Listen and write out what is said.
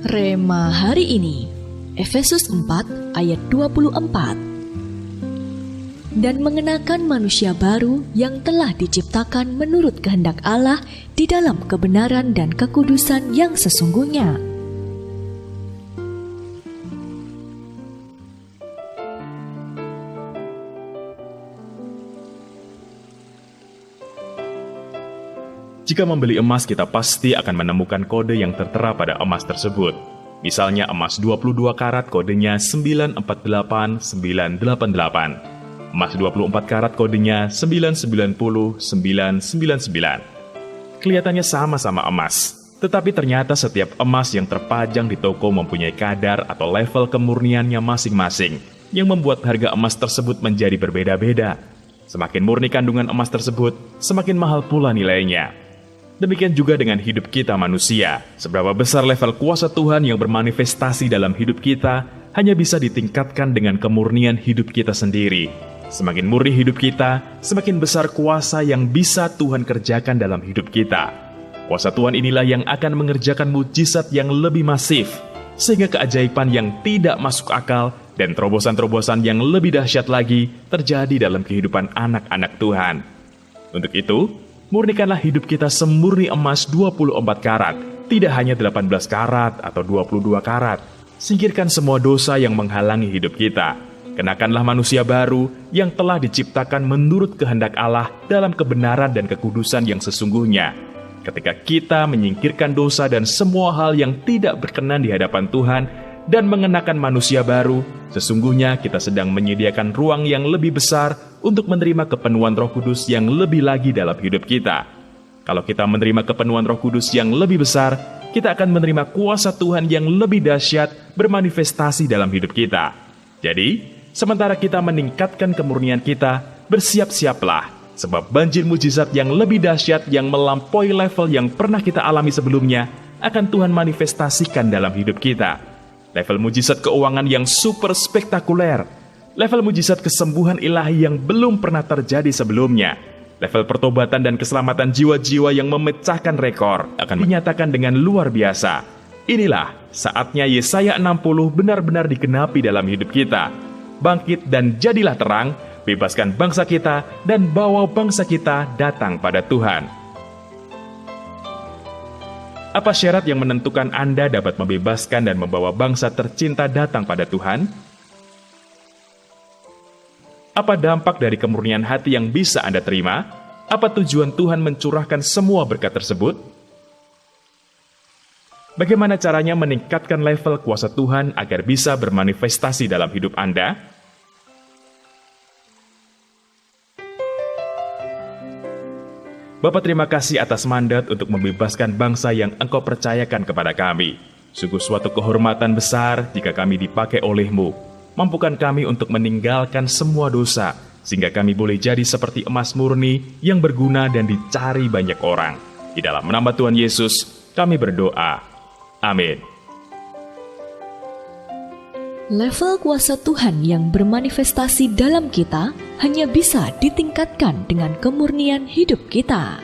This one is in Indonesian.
Rema hari ini, Efesus 4 ayat 24. Dan mengenakan manusia baru yang telah diciptakan menurut kehendak Allah di dalam kebenaran dan kekudusan yang sesungguhnya. Jika membeli emas, kita pasti akan menemukan kode yang tertera pada emas tersebut. Misalnya emas 22 karat kodenya 998988. Emas 24 karat kodenya 990999. Kelihatannya sama-sama emas, tetapi ternyata setiap emas yang terpajang di toko mempunyai kadar atau level kemurniannya masing-masing, yang membuat harga emas tersebut menjadi berbeda-beda. Semakin murni kandungan emas tersebut, semakin mahal pula nilainya. Demikian juga dengan hidup kita manusia. Seberapa besar level kuasa Tuhan yang bermanifestasi dalam hidup kita hanya bisa ditingkatkan dengan kemurnian hidup kita sendiri. Semakin murni hidup kita, semakin besar kuasa yang bisa Tuhan kerjakan dalam hidup kita. Kuasa Tuhan inilah yang akan mengerjakan mujizat yang lebih masif, sehingga keajaiban yang tidak masuk akal dan terobosan-terobosan yang lebih dahsyat lagi terjadi dalam kehidupan anak-anak Tuhan. Untuk itu, murnikanlah hidup kita semurni emas 24 karat, tidak hanya 18 karat atau 22 karat. Singkirkan semua dosa yang menghalangi hidup kita. Kenakanlah manusia baru yang telah diciptakan menurut kehendak Allah dalam kebenaran dan kekudusan yang sesungguhnya. Ketika kita menyingkirkan dosa dan semua hal yang tidak berkenan di hadapan Tuhan dan mengenakan manusia baru, sesungguhnya kita sedang menyediakan ruang yang lebih besar untuk menerima kepenuhan Roh Kudus yang lebih lagi dalam hidup kita. Kalau kita menerima kepenuhan Roh Kudus yang lebih besar, kita akan menerima kuasa Tuhan yang lebih dahsyat bermanifestasi dalam hidup kita. Jadi, sementara kita meningkatkan kemurnian kita, bersiap-siaplah, sebab banjir mujizat yang lebih dahsyat yang melampaui level yang pernah kita alami sebelumnya akan Tuhan manifestasikan dalam hidup kita. Level mujizat keuangan yang super spektakuler, level mujizat kesembuhan ilahi yang belum pernah terjadi sebelumnya, level pertobatan dan keselamatan jiwa-jiwa yang memecahkan rekor akan dinyatakan dengan luar biasa. Inilah saatnya Yesaya 60 benar-benar digenapi dalam hidup kita. Bangkit dan jadilah terang, bebaskan bangsa kita dan bawa bangsa kita datang pada Tuhan. Apa syarat yang menentukan Anda dapat membebaskan dan membawa bangsa tercinta datang pada Tuhan? Apa dampak dari kemurnian hati yang bisa Anda terima? Apa tujuan Tuhan mencurahkan semua berkat tersebut? Bagaimana caranya meningkatkan level kuasa Tuhan agar bisa bermanifestasi dalam hidup Anda? Bapa, terima kasih atas mandat untuk membebaskan bangsa yang Engkau percayakan kepada kami. Sungguh suatu kehormatan besar jika kami dipakai oleh-Mu. Mampukan kami untuk meninggalkan semua dosa, sehingga kami boleh jadi seperti emas murni yang berguna dan dicari banyak orang. Di dalam nama Tuhan Yesus, kami berdoa. Amin. Level kuasa Tuhan yang bermanifestasi dalam kita hanya bisa ditingkatkan dengan kemurnian hidup kita.